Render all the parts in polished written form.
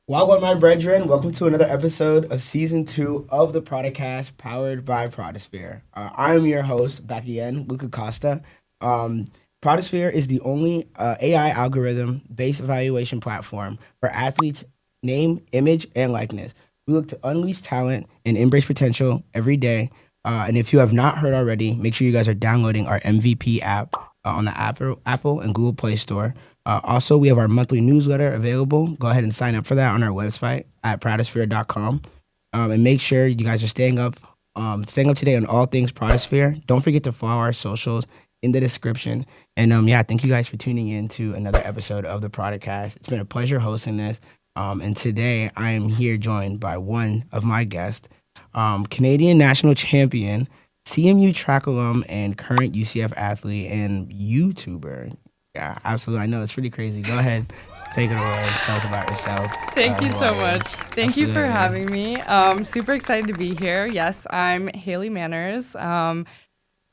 Wagwan, my brethren, welcome to another episode of Season 2 of the Prodicast, powered by Prodisphere. I'm your host, back again, Luka Costa. Prodisphere is the only AI algorithm-based evaluation platform for athletes' name, image, and likeness. We look to unleash talent and embrace potential every day. And if you have not heard already, make sure you guys are downloading our MVP app on the Apple and Google Play Store. Also, we have our monthly newsletter available. Go ahead and sign up for that on our website at prodisphere.com. And make sure you guys are staying up to date on all things Prodisphere. Don't forget to follow our socials in the description. And thank you guys for tuning in to another episode of the Prodicast. It's been a pleasure hosting this. And today I am here joined by one of my guests, Canadian national champion, CMU track alum, and current UCF athlete and YouTuber. Yeah, absolutely. I know it's pretty crazy. Go ahead, take it away. Tell us about yourself. Thank you so much. Thank you for having me. Super excited to be here. Yes, I'm Hayley Manners.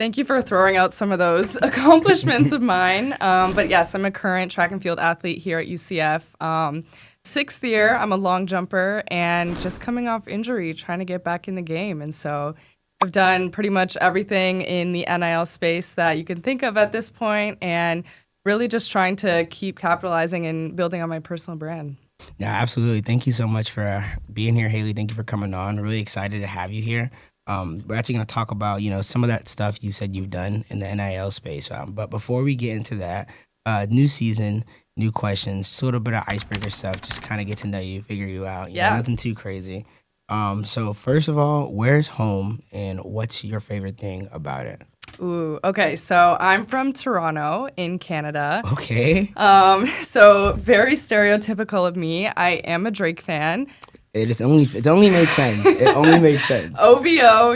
Thank you for throwing out some of those accomplishments of mine. But yes, I'm a current track and field athlete here at UCF. Sixth year, I'm a long jumper and just coming off injury, trying to get back in the game. And so I've done pretty much everything in the NIL space that you can think of at this point, and really just trying to keep capitalizing and building on my personal brand. Yeah, absolutely. Thank you so much for being here, Hayley. Thank you for coming on. Really excited to have you here. We're actually going to talk about, some of that stuff you said you've done in the NIL space. But before we get into that, new season, new questions, just a little bit of icebreaker stuff, just kind of get to know you, figure you out. Nothing too crazy. So first of all, where's home and what's your favorite thing about it? Ooh, okay. So I'm from Toronto in Canada. Okay. So very stereotypical of me. I am a Drake fan. It only made sense. It only made sense. OVO,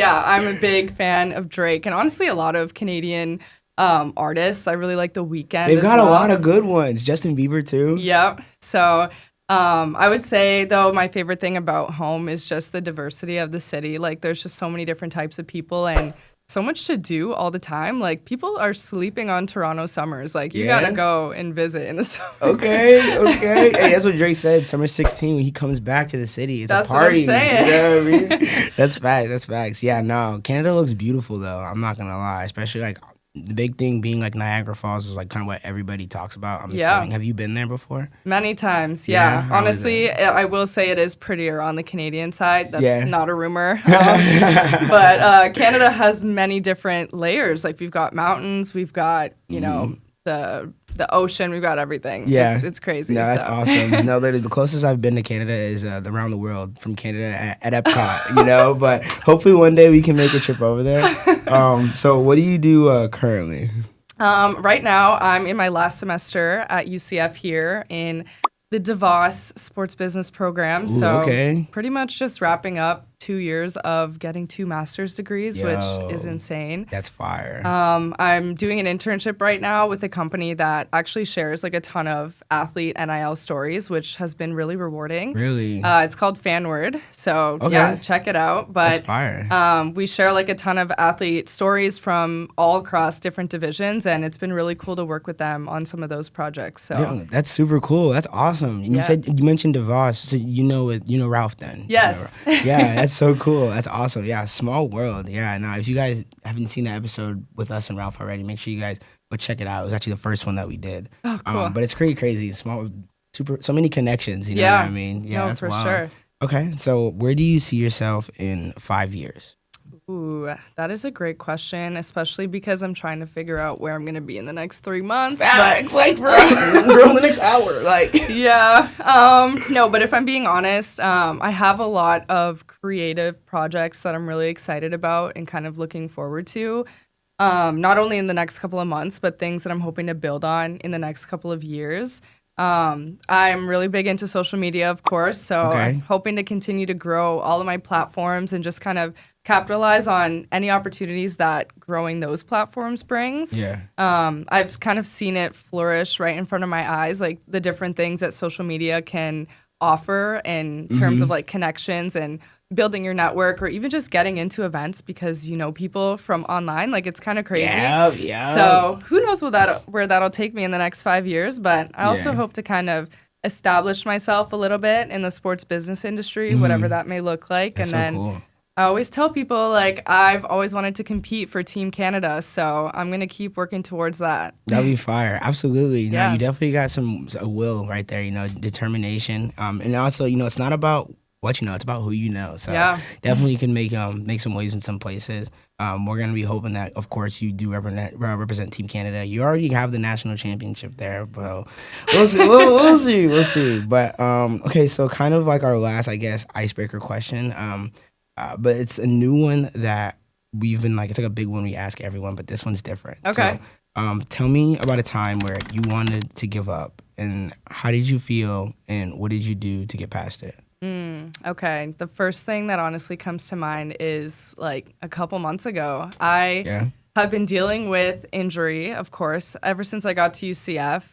I'm a big fan of Drake, and honestly a lot of Canadian artists. I really like The Weeknd. They've got a lot of good ones. Justin Bieber too. Yep. So I would say, though, my favorite thing about home is just the diversity of the city. Like, there's just so many different types of people and so much to do all the time. Like, people are sleeping on Toronto summers. Like, you gotta go and visit in the summer. Okay. Hey, that's what Drake said. Summer 16, when he comes back to the city, it's a party. That's what I'm saying. You know what I mean? That's facts. Yeah, no, Canada looks beautiful, though. I'm not gonna lie. Especially, like, the big thing being, like, Niagara Falls is, like, kind of what everybody talks about. I'm assuming. Have you been there before? Many times, yeah. Honestly, I will say it is prettier on the Canadian side. That's not a rumor. But Canada has many different layers. Like, we've got mountains, we've got, the ocean, we've got everything. Yeah. It's crazy. No, that's awesome. No, literally, the closest I've been to Canada is around the world from Canada at Epcot, but hopefully one day we can make a trip over there. So what do you do currently? Right now, I'm in my last semester at UCF here in the DeVos Sports Business Program. Pretty much just wrapping up 2 years of getting 2 master's degrees, which is insane. That's fire. I'm doing an internship right now with a company that actually shares like a ton of athlete NIL stories, which has been really rewarding. Really? It's called Fanword. So check it out. But that's fire. we share like a ton of athlete stories from all across different divisions, and it's been really cool to work with them on some of those projects. So that's super cool. That's awesome. And you mentioned DeVos, so you know Ralph then. Yes. Yeah, that's so cool. That's awesome. Yeah, small world. Yeah, no, if you guys haven't seen the episode with us and Ralph already, make sure you guys go check it out. It was actually the first one that we did. Oh, cool. But it's pretty crazy. So many connections, you know what I mean? Yeah, that's for wild. Sure. Okay, so where do you see yourself in 5 years? Ooh, that is a great question, especially because I'm trying to figure out where I'm going to be in the next 3 months. Facts, like, bro, the next hour, like. Yeah. No, but if I'm being honest, I have a lot of creative projects that I'm really excited about and kind of looking forward to. Not only in the next couple of months, but things that I'm hoping to build on in the next couple of years. I'm really big into social media, of course, so I'm hoping to continue to grow all of my platforms and just kind of capitalize on any opportunities that growing those platforms brings. Yeah. I've kind of seen it flourish right in front of my eyes, like the different things that social media can offer in terms of like connections and building your network, or even just getting into events because you know people from online. Like, it's kind of crazy. Yeah. So who knows where that'll take me in the next 5 years, but I also hope to kind of established myself a little bit in the sports business industry, whatever that may look like. That's and so then cool. I always tell people, like, I've always wanted to compete for Team Canada, so I'm going to keep working towards that. That'd be fire. Absolutely. You know, Yeah. you definitely got a will right there, you know, determination. And also, you know, it's not about what you know, it's about who you know. So definitely you can make some waves in some places. We're going to be hoping that, of course, you do represent Team Canada. You already have the national championship there, bro. We'll see. We'll see. But, okay, so kind of like our last, I guess, icebreaker question. But it's a new one that we've been like, it's like a big one we ask everyone, but this one's different. Okay. So, tell me about a time where you wanted to give up, and how did you feel, and what did you do to get past it? Okay. The first thing that honestly comes to mind is like a couple months ago. I have been dealing with injury, of course, ever since I got to UCF.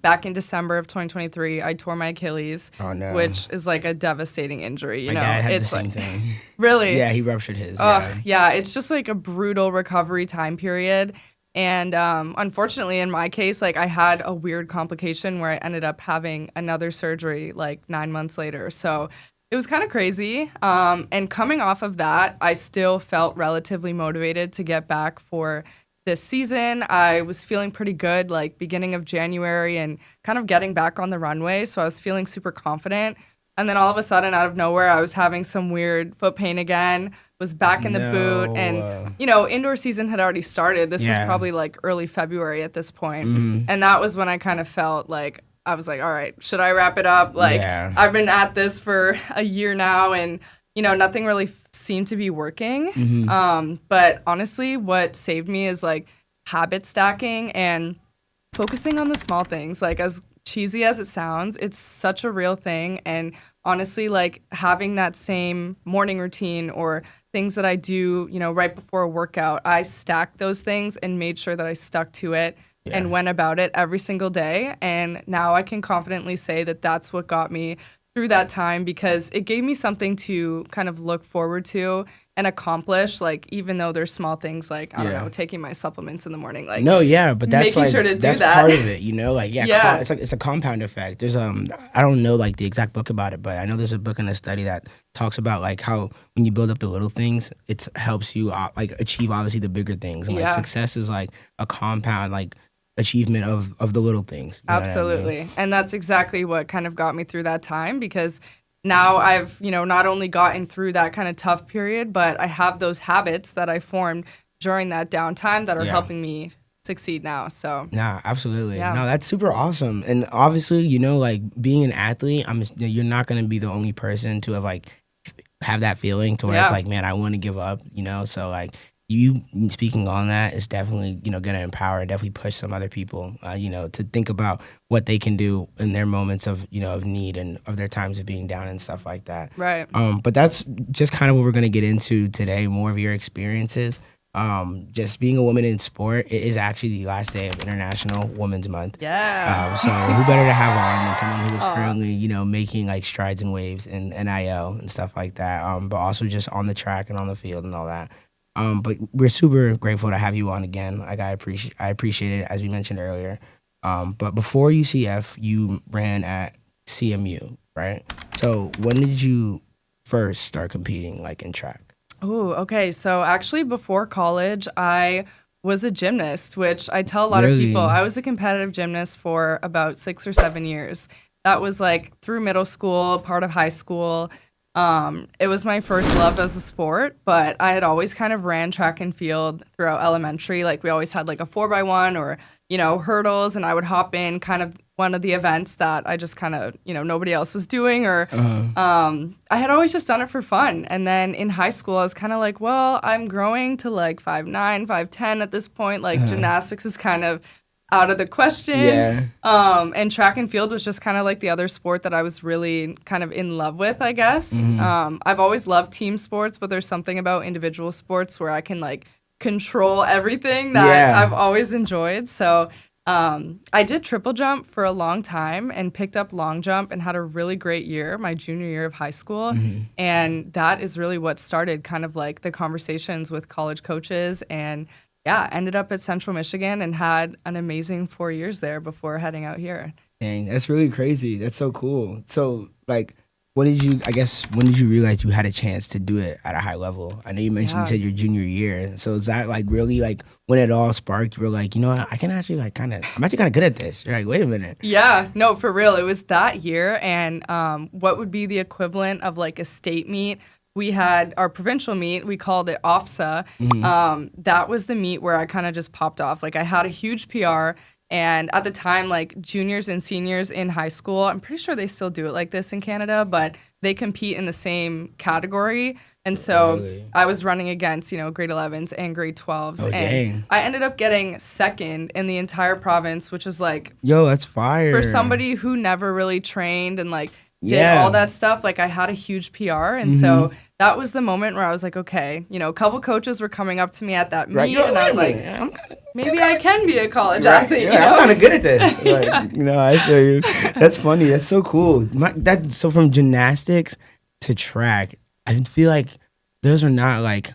Back in December of 2023, I tore my Achilles, which is like a devastating injury. My dad had the same thing. Really? Yeah, he ruptured his. Yeah, it's just like a brutal recovery time period. And unfortunately, in my case, like I had a weird complication where I ended up having another surgery like 9 months later. So it was kind of crazy. And coming off of that, I still felt relatively motivated to get back for this season. I was feeling pretty good, like beginning of January, and kind of getting back on the runway. So I was feeling super confident. And then all of a sudden, out of nowhere, I was having some weird foot pain again, was back in the boot. And, you know, indoor season had already started. This was probably like early February at this point. And that was when I kind of felt like, I was like, all right, should I wrap it up? Like, I've been at this for a year now, and, you know, nothing really seemed to be working. But honestly, what saved me is like habit stacking and focusing on the small things. Like, as cheesy as it sounds, it's such a real thing. And honestly, like having that same morning routine or things that I do, you know, right before a workout, I stacked those things and made sure that I stuck to it and went about it every single day. And now I can confidently say that that's what got me through that time, because it gave me something to kind of look forward to and accomplish, like, even though there's small things like, I don't know, taking my supplements in the morning, like, but that's making like, sure to that's do that. part of it, you know, like, it's like, it's a compound effect. There's, I don't know, like, the exact book about it, but I know there's a book and a study that talks about, like, how when you build up the little things, it helps you, like, achieve, obviously, the bigger things. And, like, success is, like, a compound, like, achievement of the little things. Absolutely. I mean? And that's exactly what kind of got me through that time, because now I've, you know, not only gotten through that kind of tough period, but I have those habits that I formed during that downtime that are helping me succeed now. So absolutely. No, that's super awesome. And obviously, you know, like being an athlete, you're not going to be the only person to have like have that feeling to where it's like, man, I want to give up, you know? So like, you speaking on that is definitely, you know, going to empower and definitely push some other people, you know, to think about what they can do in their moments of, you know, of need and of their times of being down and stuff like that. Right. But that's just kind of what we're going to get into today, more of your experiences. Just being a woman in sport, it is actually the last day of International Women's Month. Yeah. So who better to have on than someone who is currently, you know, making like strides and waves in NIL and stuff like that, but also just on the track and on the field and all that. But we're super grateful to have you on again. Like I appreciate it, as we mentioned earlier. But before UCF, you ran at CMU, right? So when did you first start competing, like in track? Oh, okay. So actually, before college, I was a gymnast, which I tell a lot of people. I was a competitive gymnast for about 6 or 7 years. That was like through middle school, part of high school. It was my first love as a sport, but I had always kind of ran track and field throughout elementary. Like we always had like a 4x1 or, you know, hurdles, and I would hop in kind of one of the events that I just kind of, you know, nobody else was doing, or I had always just done it for fun. And then in high school, I was kind of like, well, I'm growing to like 5'9", 5'10" at this point. Like gymnastics is kind of out of the question. And track and field was just kind of like the other sport that I was really kind of in love with, I guess. I've always loved team sports, but there's something about individual sports where I can like control everything that I've always enjoyed. So I did triple jump for a long time and picked up long jump and had a really great year, my junior year of high school. And that is really what started kind of like the conversations with college coaches, and ended up at Central Michigan and had an amazing 4 years there before heading out here. Dang, that's really crazy. That's so cool. So, like, when did you realize you had a chance to do it at a high level? I know you mentioned you Yeah. said your junior year. So is that like really like when it all sparked? You were like, you know what, I can actually like I'm actually kind of good at this. You're like, wait a minute. Yeah, no, for real. It was that year. And what would be the equivalent of like a state meet? We had our provincial meet. We called it OFSA. That was the meet where I kind of just popped off. Like I had a huge PR. And at the time, like juniors and seniors in high school, I'm pretty sure they still do it like this in Canada, but they compete in the same category. And so Really? I was running against, grade 11s and grade 12s. Oh, and dang. I ended up getting second in the entire province, which is like Yo, that's fire. for somebody who never really trained and like did Yeah. all that stuff, like I had a huge PR. And so that was the moment where I was like, okay, a couple coaches were coming up to me at that meet, Yo, and I was wait a like, minute. maybe I can be a college Right. athlete. Yeah, I'm kind of good at this. Like, I feel you. That's funny. That's so cool. So from gymnastics to track, I feel like those are not like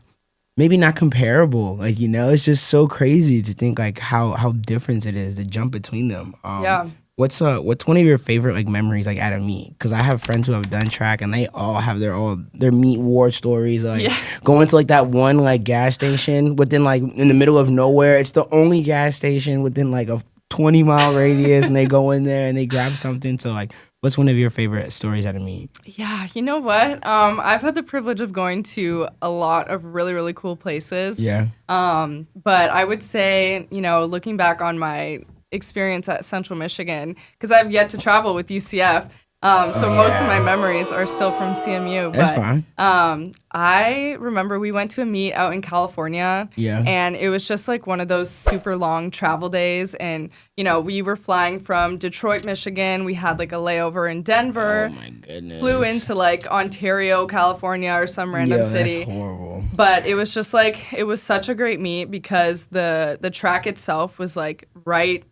maybe not comparable. Like, it's just so crazy to think like how different it is, the jump between them. Yeah. What's one of your favorite like memories like at a meet? Because I have friends who have done track and they all have their meet war stories. Like going to like that one like gas station within like in the middle of nowhere. It's the only gas station within like a 20-mile radius, and they go in there and they grab something. So like, what's one of your favorite stories at a meet? Yeah, you know what? I've had the privilege of going to a lot of really, really cool places. Yeah. But I would say, looking back on my experience at Central Michigan, because I've yet to travel with UCF. So most of my memories are still from CMU. That's but fine. I remember we went to a meet out in California. Yeah. And it was just like one of those super long travel days. And, we were flying from Detroit, Michigan. We had like a layover in Denver. Oh my goodness. Flew into like Ontario, California, or some random city. That's horrible. But it was just like, it was such a great meet because the track itself was like right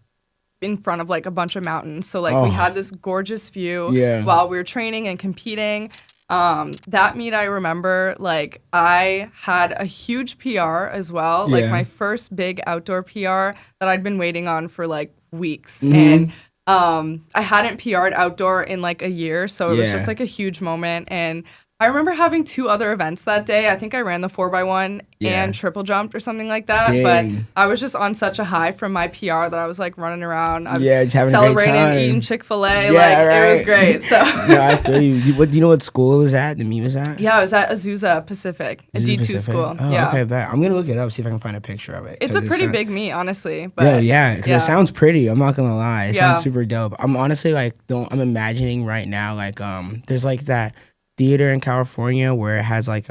in front of like a bunch of mountains. So like we had this gorgeous view while we were training and competing. That meet, I remember, like I had a huge PR as well, like my first big outdoor PR that I'd been waiting on for like weeks. And I hadn't PR'd outdoor in like a year, so it was just like a huge moment. And I remember having 2 other events that day. I think I ran the 4x1 and triple jumped or something like that. Dang. But I was just on such a high from my PR that I was like running around. I was just having a great celebrating, time. eating Chick-fil-A. Yeah, It was great. So No, I feel you. Do you know what school it was at? The meet was at? yeah, I was at Azusa Pacific, a Azusa D2 Pacific? school. Oh, Yeah. okay, bet. I'm gonna look it up, see if I can find a picture of it. It's a pretty big meet, honestly. Yeah, But because it sounds pretty. I'm not gonna lie. It sounds Yeah. super dope. I'm honestly like, I'm imagining right now like there's like that theater in California where it has like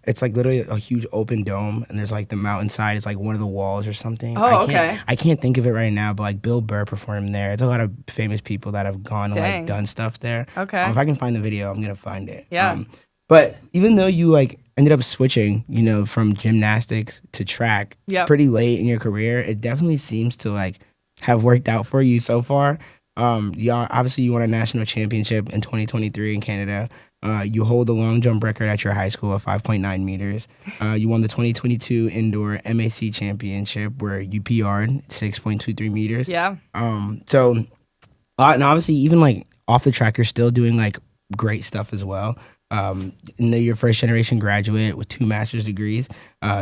it's like literally a huge open dome, and there's like the mountainside. It's like one of the walls or something. Oh, okay. I can't think of it right now, but like Bill Burr performed there. It's a lot of famous people that have gone and Dang. like done stuff there. Okay. If I can find the video, I'm gonna find it. Yeah. But even though you like ended up switching, from gymnastics to track pretty late in your career, it definitely seems to like have worked out for you so far. Obviously you won a national championship in 2023 in Canada. You hold the long jump record at your high school of 5.9 meters. You won the 2022 indoor MAC championship where you PR'd 6.23 meters. Yeah. So, and obviously even like off the track, you're still doing like great stuff as well. You're a first generation graduate with 2 master's degrees.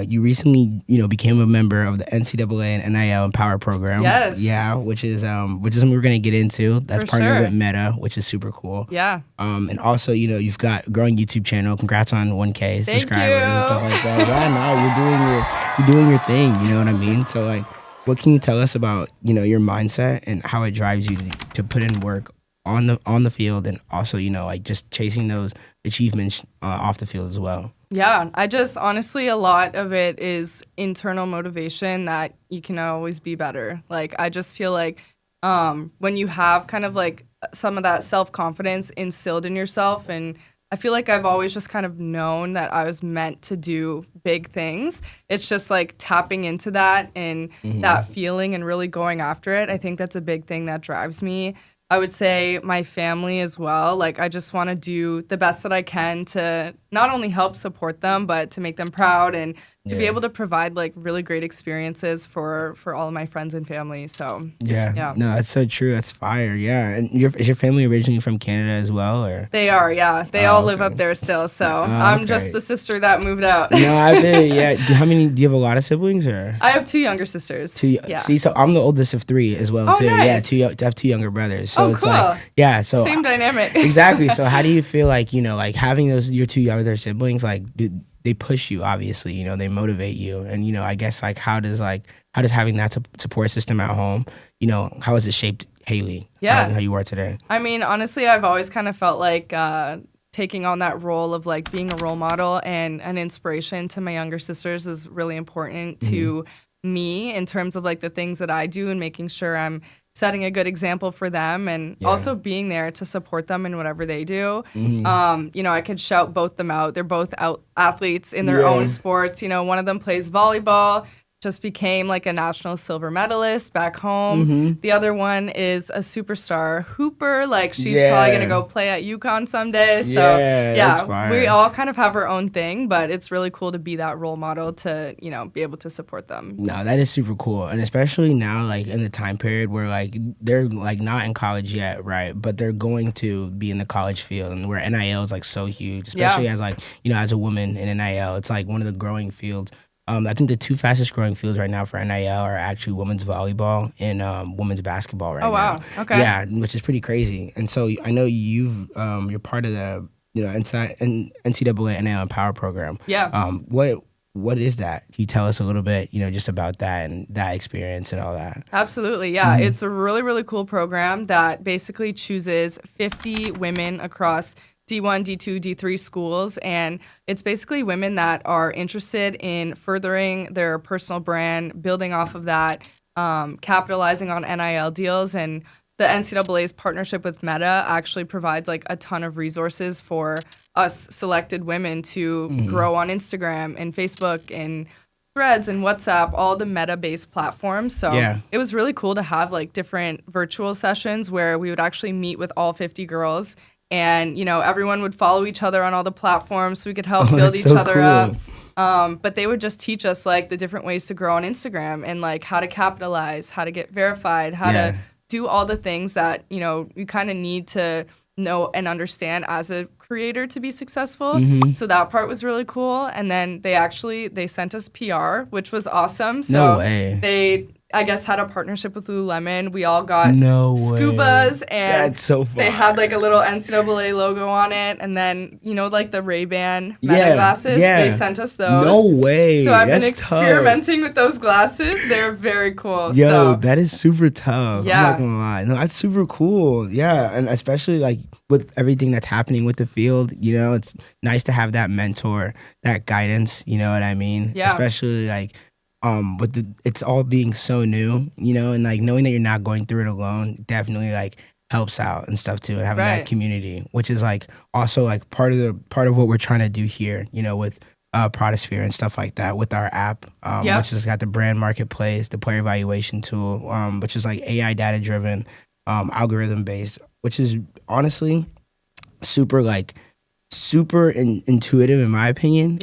You recently, became a member of the NCAA and NIL Empower Program. Yes. Yeah, which is something we're gonna get into. That's For partnered sure. with Meta, which is super cool. Yeah. And also, you've got a growing YouTube channel. Congrats on 1K Thank subscribers and you. stuff like that. Yeah, no, you're doing your thing. You know what I mean? So like, what can you tell us about your mindset and how it drives you to put in work on the field, and also like just chasing those achievements off the field as well? Yeah, I just honestly, a lot of it is internal motivation that you can always be better. Like, I just feel like when you have kind of like some of that self-confidence instilled in yourself, and I feel like I've always just kind of known that I was meant to do big things. It's just like tapping into that and that feeling and really going after it. I think that's a big thing that drives me. I would say my family as well. Like, I just want to do the best that I can to not only help support them, but to make them proud and to be able to provide like really great experiences for all of my friends and family. So yeah. No, that's so true. That's fire. Yeah. And is your family originally from Canada as well, or? They are, yeah. They all live up there still. So I'm just the sister that moved out. No, I bet. Yeah. Do you have a lot of siblings, or? I have 2 younger sisters. See, so I'm the oldest of 3 as well too. Nice. Yeah, I have 2 younger brothers. So it's cool. like, yeah. So same dynamic. Exactly. So how do you feel like, like having your 2 younger siblings, like, they push you, obviously, they motivate you, and I guess like how does having that support system at home, how has it shaped Hayley? Yeah, how you are today? I mean, honestly, I've always kind of felt like taking on that role of like being a role model and an inspiration to my younger sisters is really important to me in terms of like the things that I do and making sure I'm setting a good example for them, and also being there to support them in whatever they do. I could shout both them out. They're both athletes in their own sports. One of them plays volleyball, just became like a national silver medalist back home. The other one is a superstar hooper. Like she's probably going to go play at UConn someday. So we all kind of have our own thing, but it's really cool to be that role model to, be able to support them. No, that is super cool. And especially now, like in the time period where like they're like not in college yet, right? But they're going to be in the college field, and where NIL is like so huge, especially as like, as a woman in NIL, it's like one of the growing fields. I think the 2 fastest growing fields right now for NIL are actually women's volleyball and women's basketball right now. Oh, wow. Okay. Yeah, which is pretty crazy. And so I know you're part of the NCAA NIL Empower Program. Yeah. What is that? Can you tell us a little bit, just about that and that experience and all that? Absolutely. Yeah. It's a really, really cool program that basically chooses 50 women across D1, D2, D3 schools, and it's basically women that are interested in furthering their personal brand, building off of that, capitalizing on NIL deals, and the NCAA's partnership with Meta actually provides like a ton of resources for us selected women to grow on Instagram and Facebook and Threads and WhatsApp, all the Meta-based platforms. So it was really cool to have like different virtual sessions where we would actually meet with all 50 girls. And, everyone would follow each other on all the platforms so we could help build each other up. But they would just teach us, like, the different ways to grow on Instagram and, like, how to capitalize, how to get verified, how to do all the things that, you kind of need to know and understand as a creator to be successful. So that part was really cool. And then they sent us PR, which was awesome. So no way. They, I guess, had a partnership with Lululemon. We all got scubas, and that's so fun. They had like a little NCAA logo on it, and then like the Ray-Ban Meta glasses. They sent us those. No way. So I've been experimenting with those glasses. They're very cool. That is super tough. Yeah. I'm not gonna lie. No, that's super cool. Yeah, and especially like with everything that's happening with the field, it's nice to have that mentor, that guidance. You know what I mean? Yeah. Especially like. It's all being so new, and like knowing that you're not going through it alone definitely like helps out and stuff too, and having that community, which is like also like part of what we're trying to do here, with Prodisphere and stuff like that with our app, which has got the brand marketplace, the player evaluation tool, which is like AI data driven, algorithm based, which is honestly super intuitive in my opinion.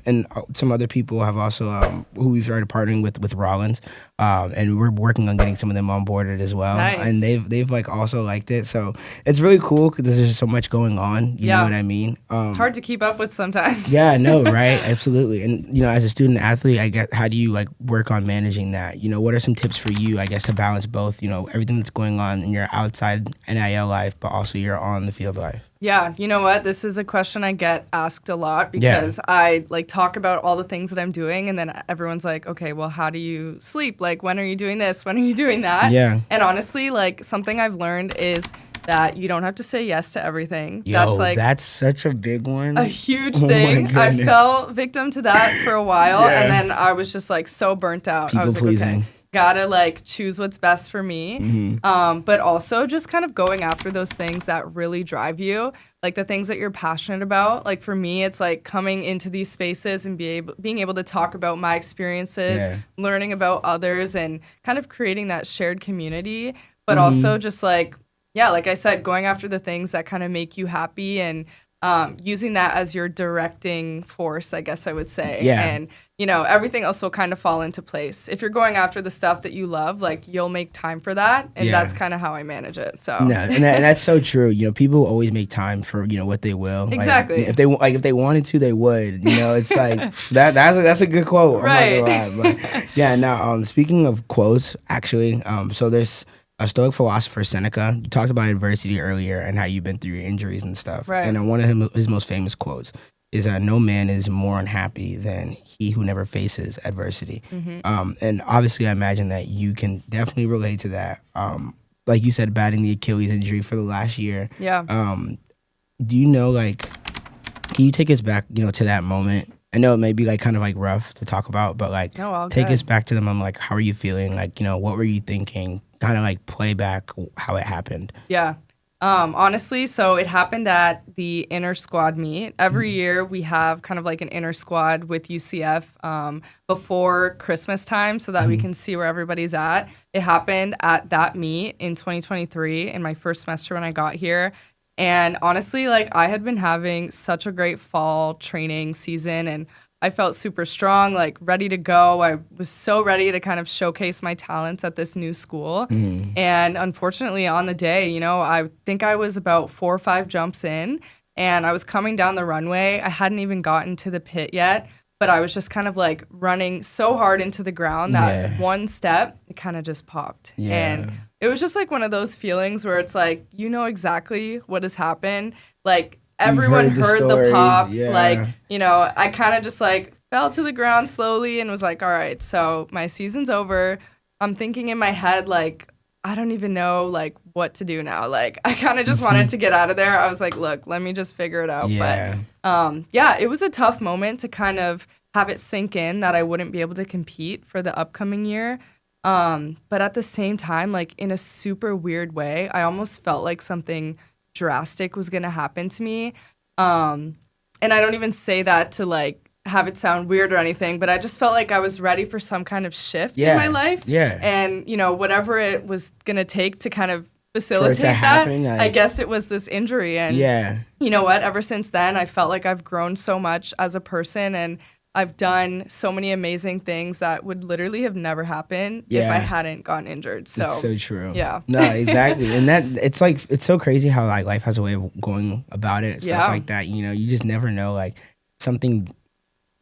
And some other people have also who we've started partnering with Rollins, and we're working on getting some of them onboarded as well. Nice. And they've like also liked it, so it's really cool because there's just so much going on. You know what I mean? It's hard to keep up with sometimes. Yeah, no, right? Absolutely. And as a student athlete, I guess, how do you like work on managing that? What are some tips for you, I guess, to balance both? Everything that's going on in your outside NIL life, but also your on the field life. Yeah, you know what? This is a question I get asked a lot because I like talk about all the things that I'm doing, and then everyone's like, okay, well, how do you sleep? Like, when are you doing this? When are you doing that? Yeah. And honestly, like, something I've learned is that you don't have to say yes to everything. That's such a big one. A huge thing. I fell victim to that for a while, and then I was just like so burnt out. People I was pleasing. like, okay, gotta like choose what's best for me. But also just kind of going after those things that really drive you, like the things that you're passionate about. Like for me, it's like coming into these spaces and being able to talk about my experiences, learning about others, and kind of creating that shared community. But also just like I said, going after the things that kind of make you happy and using that as your directing force, I guess I would say. Yeah. And, everything else will kind of fall into place. If you're going after the stuff that you love, like, you'll make time for that. And that's kind of how I manage it. So no, and that's so true. People always make time for, what they will. Exactly. Like, if they wanted to, they would. It's like that's a good quote. Right. I'm not gonna lie. But yeah, now speaking of quotes, actually, so there's a Stoic philosopher, Seneca. You talked about adversity earlier and how you've been through your injuries and stuff. Right. And one of his most famous quotes is no man is more unhappy than he who never faces adversity. Mm-hmm. And obviously, I imagine that you can definitely relate to that. Like you said, batting the Achilles injury for the last year. Yeah. Do you know, like, can you take us back, to that moment? I know it may be like kind of like rough to talk about, but like take us back to the moment. Like, how are you feeling? Like, what were you thinking? Kind of like play back how it happened. Yeah. Honestly, so it happened at the inter squad meet. Every year we have kind of like an inter squad with UCF before Christmas time so that we can see where everybody's at. It happened at that meet in 2023 in my first semester when I got here. And honestly, like, I had been having such a great fall training season and I felt super strong, like ready to go. I was so ready to kind of showcase my talents at this new school. And unfortunately on the day, I think I was about 4 or 5 jumps in and I was coming down the runway. I hadn't even gotten to the pit yet, but I was just kind of like running so hard into the ground that one step, it kind of just popped. And it was just like one of those feelings where it's like, exactly what has happened. Like, everyone heard the pop. Yeah. Like, I kind of just like fell to the ground slowly and was like, all right, so my season's over. I'm thinking in my head, like, I don't even know like what to do now. Like, I kind of just wanted to get out of there. I was like, look, let me just figure it out. Yeah. But it was a tough moment to kind of have it sink in that I wouldn't be able to compete for the upcoming year. But at the same time, like, in a super weird way, I almost felt like something drastic was going to happen to me. And I don't even say that to like have it sound weird or anything, but I just felt like I was ready for some kind of shift in my life. Yeah. And, whatever it was going to take to kind of facilitate that, happen, I guess it was this injury. And you know what? Ever since then, I felt like I've grown so much as a person and I've done so many amazing things that would literally have never happened if I hadn't gotten injured. So it's so true. Yeah. No, exactly. And that it's like it's so crazy how like life has a way of going about it, stuff like that. You just never know, like something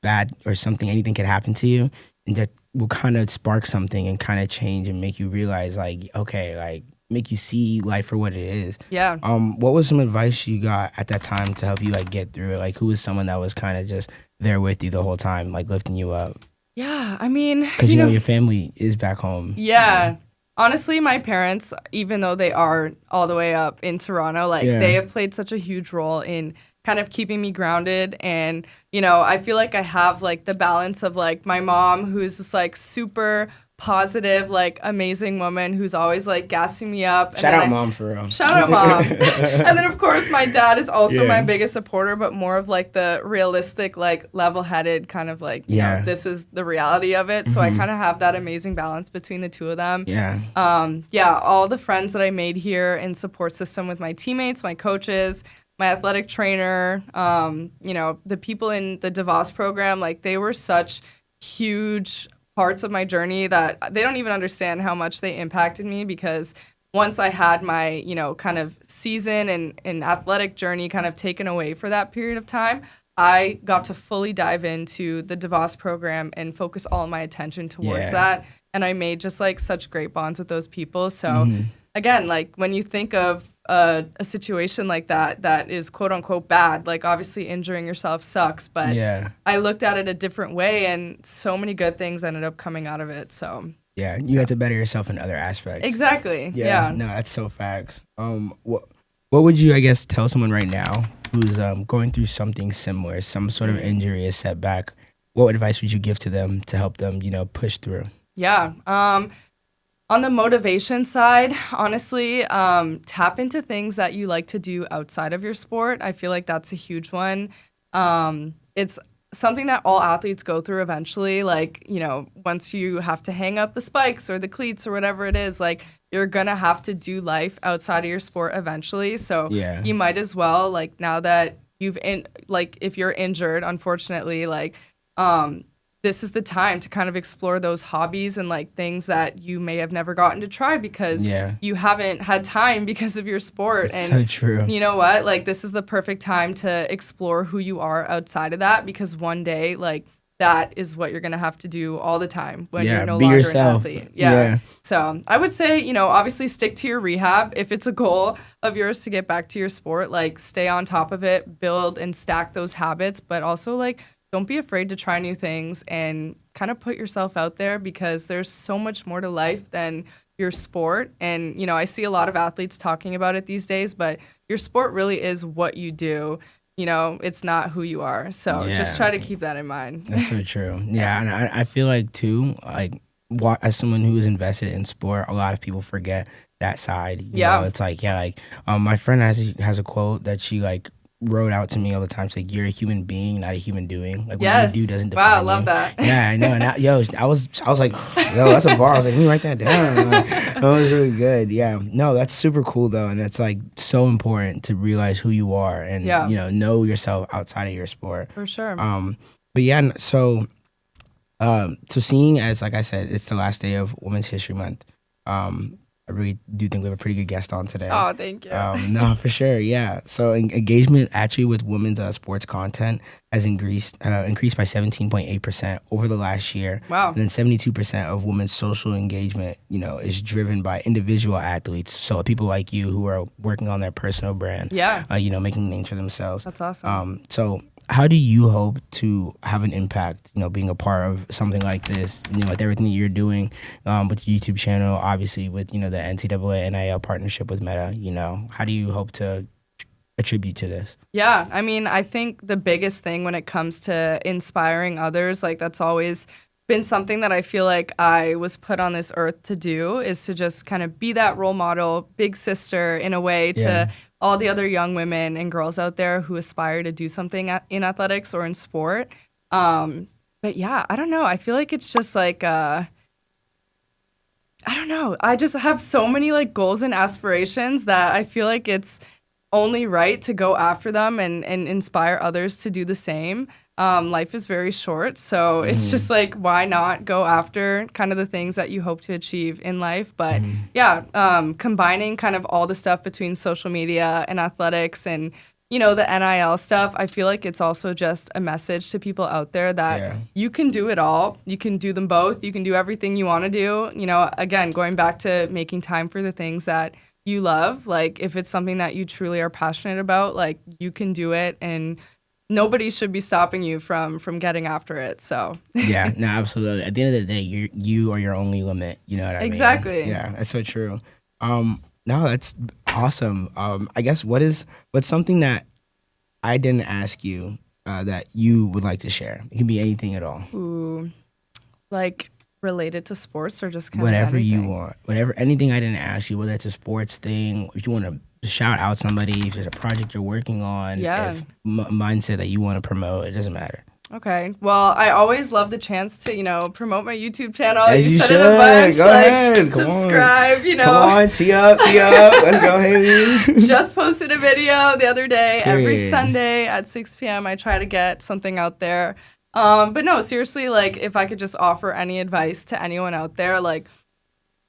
bad or anything could happen to you and that will kind of spark something and kind of change and make you realize like, okay, like make you see life for what it is. Yeah. What was some advice you got at that time to help you like get through it? Like, who was someone that was kind of just there with you the whole time, like lifting you up? Yeah, I mean, because your family is back home. Yeah. Honestly, my parents, even though they are all the way up in Toronto, like they have played such a huge role in kind of keeping me grounded. And, I feel like I have like the balance of like my mom, who's this like super positive, like amazing woman who's always like gassing me up. And Shout out mom for real. Shout out mom. And then of course my dad is also my biggest supporter, but more of like the realistic, like level-headed kind of like, this is the reality of it. So I kind of have that amazing balance between the two of them. Yeah. All the friends that I made here in support system with my teammates, my coaches, my athletic trainer, the people in the DeVos program, like they were such huge parts of my journey that they don't even understand how much they impacted me, because once I had my, kind of season and athletic journey kind of taken away for that period of time, I got to fully dive into the DeVos program and focus all my attention towards that. And I made just like such great bonds with those people. So again, like when you think of a situation like that is quote unquote bad, like obviously injuring yourself sucks, but I looked at it a different way and so many good things ended up coming out of it. So you had to better yourself in other aspects. Exactly. Yeah. No, that's so facts. What would you, I guess, tell someone right now who's going through something similar, some sort of injury, a setback? What advice would you give to them to help them, push through? Yeah. On the motivation side, honestly, tap into things that you like to do outside of your sport. I feel like that's a huge one. It's something that all athletes go through eventually. Like, once you have to hang up the spikes or the cleats or whatever it is, like you're going to have to do life outside of your sport eventually. So you might as well, like now that if you're injured, unfortunately, this is the time to kind of explore those hobbies and like things that you may have never gotten to try because you haven't had time because of your sport. It's and so true. You know what? Like, this is the perfect time to explore who you are outside of that, because one day, like, that is what you're going to have to do all the time when you're no longer yourself. an athlete. Yeah. So I would say, you know, obviously stick to your rehab. If it's a goal of yours to get back to your sport, like, stay on top of it, build and stack those habits, but also, like, don't be afraid to try new things and kind of put yourself out there, because there's so much more to life than your sport. And, you know, I see a lot of athletes talking about it these days, but your sport really is what you do. You know, it's not who you are. So just try to keep that in mind. That's so true. Yeah, and I feel like, too, like, as someone who is invested in sport, a lot of people forget that side. You know, it's like, my friend has a quote that she, like, wrote out to me all the time. It's like, you're a human being, not a human doing. Like, what you do doesn't define you. I love that. Yeah, I know. And I was like, yo, that's a bar. I was like, let me write that down. Like, that was really good. Yeah. No, that's super cool, though. And it's, like, so important to realize who you are and, you know yourself outside of your sport. For sure. But yeah, so seeing as, like I said, it's the last day of Women's History Month, I really do think we have a pretty good guest on today. Oh, thank you. No, for sure, yeah. So engagement actually with women's sports content has increased by 17.8% over the last year. Wow. And then 72% of women's social engagement, you know, is driven by individual athletes. So people like you who are working on their personal brand. Yeah. You know, making names for themselves. That's awesome. So how do you hope to have an impact, you know, being a part of something like this, you know, with everything that you're doing with your YouTube channel, obviously with, you know, the NCAA NIL partnership with Meta, you know, how do you hope to attribute to this? Yeah, I mean, I think the biggest thing when it comes to inspiring others, like, that's always been something that I feel like I was put on this earth to do, is to just kind of be that role model, big sister in a way to all the other young women and girls out there who aspire to do something in athletics or in sport. But yeah, I don't know. I feel like it's just like, I don't know. I just have so many like goals and aspirations that I feel like it's only right to go after them and inspire others to do the same. Life is very short, so it's just like, why not go after kind of the things that you hope to achieve in life? But combining kind of all the stuff between social media and athletics and, you know, the NIL stuff, I feel like it's also just a message to people out there that you can do it all. You can do them both. You can do everything you want to do. You know, again, going back to making time for the things that you love, like, if it's something that you truly are passionate about, like, you can do it, and nobody should be stopping you from getting after it. So yeah, no, absolutely. At the end of the day, you are your only limit. You know what I mean? Exactly. Yeah, that's so true. No, that's awesome. I guess what's something that I didn't ask you that you would like to share? It can be anything at all. Ooh, like related to sports or just kind whatever of anything? You want, anything I didn't ask you, whether it's a sports thing, if you want to shout out somebody, if there's a project you're working on, if mindset that you want to promote, it doesn't matter. Okay. Well, I always love the chance to, you know, promote my YouTube channel. As you said should. It a bunch. Go ahead. Subscribe, you know. Come on, tee up. Let's go, Hayley. Just posted a video the other day. Period. Every Sunday at 6 p.m. I try to get something out there. But no, seriously, like, if I could just offer any advice to anyone out there, like,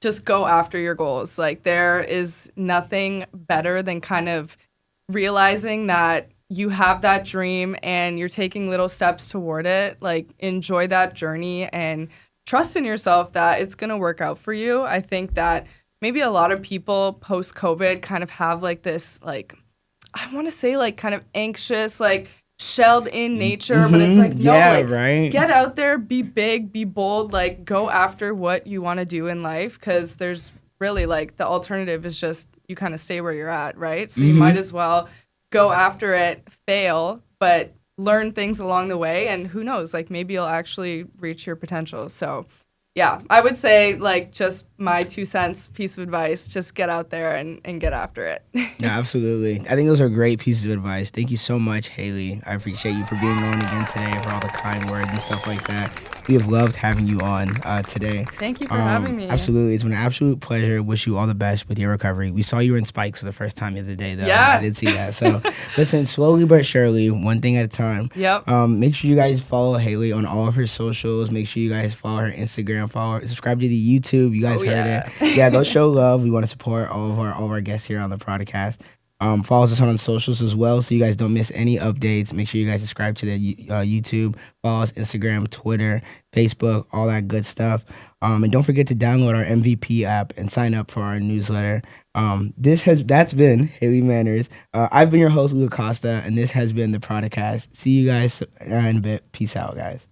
just go after your goals. Like, there is nothing better than kind of realizing that you have that dream and you're taking little steps toward it. Like, enjoy that journey and trust in yourself that it's going to work out for you. I think that maybe a lot of people post-COVID kind of have like this, like, I want to say like kind of anxious, like shelled in nature, but it's like, no, get out there, be big, be bold, like go after what you want to do in life. Cause there's really like the alternative is just you kind of stay where you're at. Right. So you might as well go after it, fail, but learn things along the way. And who knows, like maybe you'll actually reach your potential. So yeah, I would say like just my 2 cents piece of advice, just get out there and get after it. Yeah, absolutely. I think those are great pieces of advice. Thank you so much, Hayley. I appreciate you for being on again today, for all the kind words and stuff like that. We have loved having you on today. Thank you for having me. Absolutely. It's been an absolute pleasure. Wish you all the best with your recovery. We saw you were in spikes for the first time the other day, though. Yeah. I did see that. So, listen, slowly but surely, one thing at a time. Yep. Make sure you guys follow Hayley on all of her socials. Make sure you guys follow her Instagram. Subscribe to the YouTube. You guys heard it. Yeah, go show love. We want to support all of our guests here on the Prodicast. Follow us on socials as well so you guys don't miss any updates. Make sure you guys subscribe to the YouTube. Follow us Instagram, Twitter, Facebook, all that good stuff. And don't forget to download our MVP app and sign up for our newsletter. That's been Hayley Manners. I've been your host, Luka Costa, and this has been the Prodicast. See you guys in a bit. Peace out, guys.